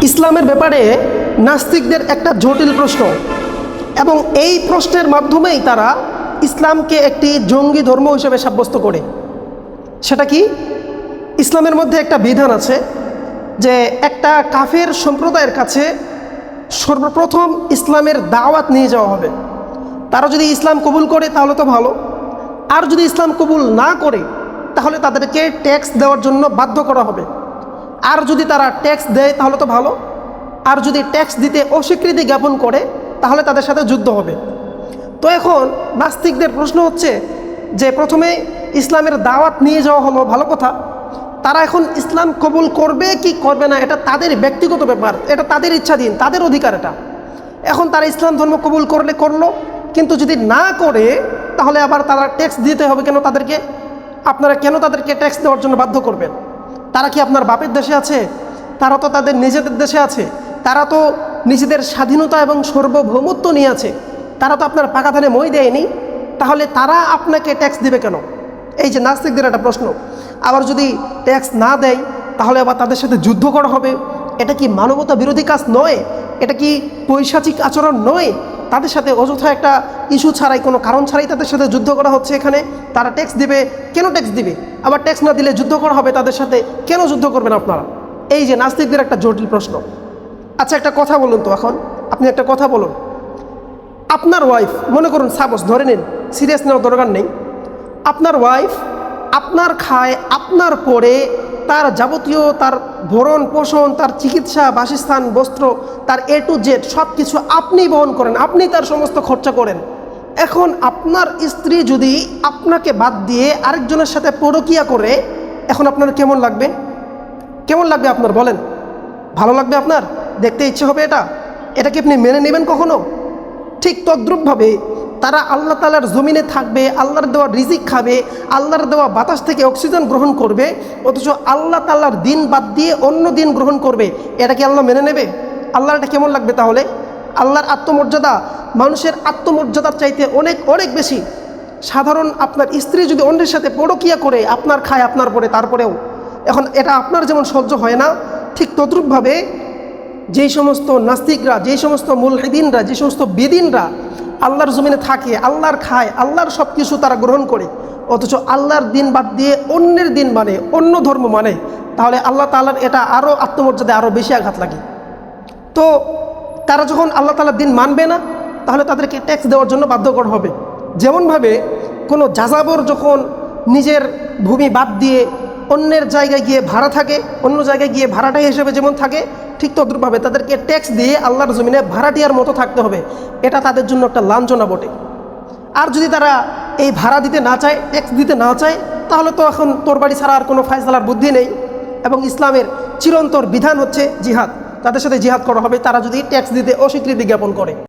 ইসলামের ব্যাপারে নাস্তিকদের একটা জটিল প্রশ্ন, এবং এই প্রশ্নের মাধ্যমেই তারা ইসলামকে একটি জঙ্গি ধর্ম হিসেবে সাব্যস্ত করে। সেটা কি? ইসলামের মধ্যে একটা বিধান আছে যে একটা কাফের সম্প্রদায়ের কাছে সর্বপ্রথম ইসলামের দাওয়াত নিয়ে যাওয়া হবে। তারা যদি ইসলাম কবুল করে তাহলে তো ভালো, আর যদি ইসলাম কবুল না করে তাহলে তাদেরকে ট্যাক্স দেওয়ার জন্য বাধ্য করা হবে। আর যদি তারা ট্যাক্স দেয় তাহলে তো ভালো, আর যদি ট্যাক্স দিতে অস্বীকৃতি জ্ঞাপন করে তাহলে তাদের সাথে যুদ্ধ হবে। তো এখন নাস্তিকদের প্রশ্ন হচ্ছে যে প্রথমে ইসলামের দাওয়াত নিয়ে যাওয়া হলো, ভালো কথা, তারা এখন ইসলাম কবুল করবে কি করবে না এটা তাদের ব্যক্তিগত ব্যাপার, এটা তাদের ইচ্ছাধীন, তাদের অধিকার এটা। এখন তারা ইসলাম ধর্ম কবুল করলে করলো, কিন্তু যদি না করে তাহলে আবার তারা ট্যাক্স দিতে হবে কেন তাদেরকে? আপনারা কেন তাদেরকে ট্যাক্স দেওয়ার জন্য বাধ্য করবেন? তারা কি আপনার বাপের দেশে আছে? তারা তো তাদের নিজেদের দেশে আছে, তারা তো নিজেদের স্বাধীনতা এবং সার্বভৌমত্ব নিয়ে আছে, তারা তো আপনার পাকা ধানে মই দেয়নি, তাহলে তারা আপনাকে ট্যাক্স দিবে কেন? এই যে নাস্তিকদের একটা প্রশ্ন। আবার যদি ট্যাক্স না দেয় তাহলে আবার তাদের সাথে যুদ্ধ করা হবে। এটা কি মানবতা বিরোধী কাজ নয়? এটা কি পৈশাচিক আচরণ নয়? তাদের সাথে অযথা একটা ইস্যু ছাড়াই, কোনো কারণ ছাড়াই তাদের সাথে যুদ্ধ করা হচ্ছে। এখানে তারা ট্যাক্স দিবে, কেন ট্যাক্স দিবে? আবার ট্যাক্স না দিলে যুদ্ধ করা হবে তাদের সাথে, কেন যুদ্ধ করবেন আপনারা? এই যে নাস্তিকদের একটা জটিল প্রশ্ন। আচ্ছা, একটা কথা বলুন তো, এখন আপনি একটা কথা বলুন। আপনার ওয়াইফ, মনে করুন সাপোজ, ধরে নিন, সিরিয়াস নেওয়ার দরকার নেই, আপনার ওয়াইফ আপনার খায়, আপনার পরে, তার যাবতীয় তার ভরণ পোষণ, তার চিকিৎসা, বাসস্থান, বস্ত্র, তার A to Z সব কিছু আপনি বহন করেন, আপনি তার সমস্ত খরচা করেন। এখন আপনার স্ত্রী যদি আপনাকে বাদ দিয়ে আরেকজনের সাথে পরকীয়া করে, এখন আপনার কেমন লাগবে? কেমন লাগবে আপনার বলেন? ভালো লাগবে আপনার? দেখতে ইচ্ছে হবে এটা? এটা কি আপনি মেনে নেবেন কখনো? ঠিক তদ্রূপভাবে তারা আল্লাহ তাআলার জমিনে থাকবে, আল্লাহর দেওয়া রিজিক খাবে, আল্লাহর দেওয়া বাতাস থেকে অক্সিজেন গ্রহণ করবে, অথচ আল্লাহ তাআলার দিন বাদ দিয়ে অন্য দিন গ্রহণ করবে। এটা কি আল্লাহ মেনে নেবে? আল্লাহর এটা কেমন লাগবে তাহলে? আল্লাহর আত্মমর্যাদা মানুষের আত্মমর্যাদার চাইতে অনেক অনেক বেশি। সাধারণ আপনার স্ত্রী যদি অন্যের সাথে পরকীয়া করে, আপনার খায়, আপনার পরে, তারপরেও এখন এটা আপনার যেমন সহ্য হয় না, ঠিক তদ্রূপভাবে যেই সমস্ত নাস্তিকরা, যেই সমস্ত মুলহিদিনরা, যে সমস্ত বেদিনরা আল্লাহর জমিনে থাকে, আল্লাহর খায়, আল্লাহর সব কিছু তারা গ্রহণ করে, অথচ আল্লাহর দিন বাদ দিয়ে অন্যের দিন মানে, অন্য ধর্ম মানে, তাহলে আল্লাহ তাআলার এটা আরও আত্মমর্যাদায় আরও বেশি আঘাত লাগে। তো তারা যখন আল্লাহ তাআলার দিন মানবে না, তাহলে তাদেরকে ট্যাক্স দেওয়ার জন্য বাধ্য করা হবে। যেমনভাবে কোনো যাযাবর যখন নিজের ভূমি বাদ দিয়ে অন্যের জায়গায় গিয়ে ভাড়া থাকে, অন্য জায়গায় গিয়ে ভাড়াটিয়া হিসেবে যেমন থাকে, ঠিক তদ্রূপভাবে তাদেরকে ট্যাক্স দিয়ে আল্লাহর জমিনে ভাড়াটিয়ার মতো থাকতে হবে। এটা তাদের জন্য একটা লাঞ্ছনা বটে। আর যদি তারা এই ভাড়া দিতে না চায়, ট্যাক্স দিতে না চায়, তাহলে তো এখন তোর বাড়ি ছাড়া আর কোনো ফয়সালার বুদ্ধি নেই। এবং ইসলামের চিরন্তর বিধান হচ্ছে জিহাদ, তাদের সাথে জিহাদ করা হবে তারা যদি ট্যাক্স দিতে অস্বীকৃতি জ্ঞাপন করে।